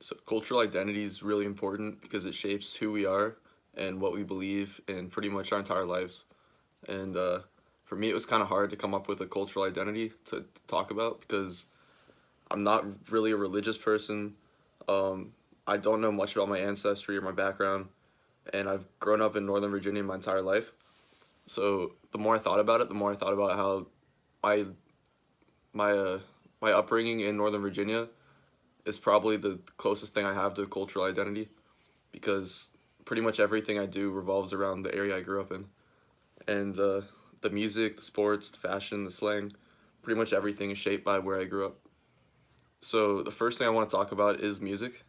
So cultural identity is really important because it shapes who we are and what we believe in pretty much our entire lives. And for me, it was kind of hard to come up with a cultural identity to talk about because I'm not really a religious person. Um, I don't know much about my ancestry or my background, and I've grown up in Northern Virginia my entire life. So the more I thought about it, the more I thought about how my my uh, my upbringing in Northern Virginia is probably the closest thing I have to a cultural identity because pretty much everything I do revolves around the area I grew up in. And the music, the sports, the fashion, the slang, pretty much everything is shaped by where I grew up. So the first thing I want to talk about is music.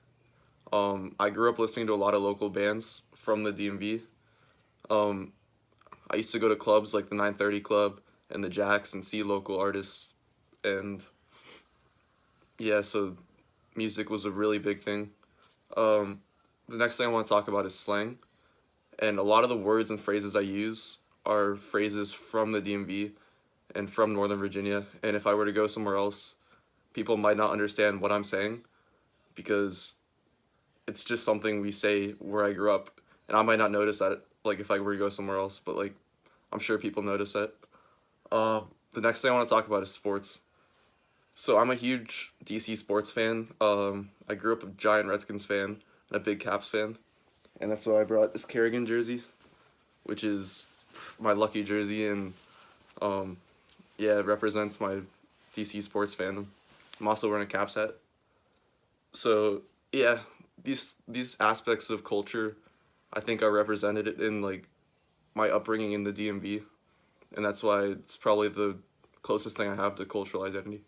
I grew up listening to a lot of local bands from the DMV. Um, I used to go to clubs like the 930 Club and the Jacks and see local artists. And yeah, so music was a really big thing. Um, the next thing I want to talk about is slang. And a lot of the words and phrases I use are phrases from the DMV and from Northern Virginia. And if I were to go somewhere else, people might not understand what I'm saying because it's just something we say where I grew up. And I might not notice that, like, if I were to go somewhere else, but, like, I'm sure people notice that. The next thing I want to talk about is sports. So I'm a huge DC sports fan. I grew up a giant Redskins fan and a big Caps fan. And that's why I brought this Kerrigan jersey, which is my lucky jersey, and um, yeah, it represents my DC sports fandom. I'm also wearing a Caps hat. So yeah, these aspects of culture, I think, are represented in like my upbringing in the DMV, and that's why it's probably the closest thing I have to cultural identity.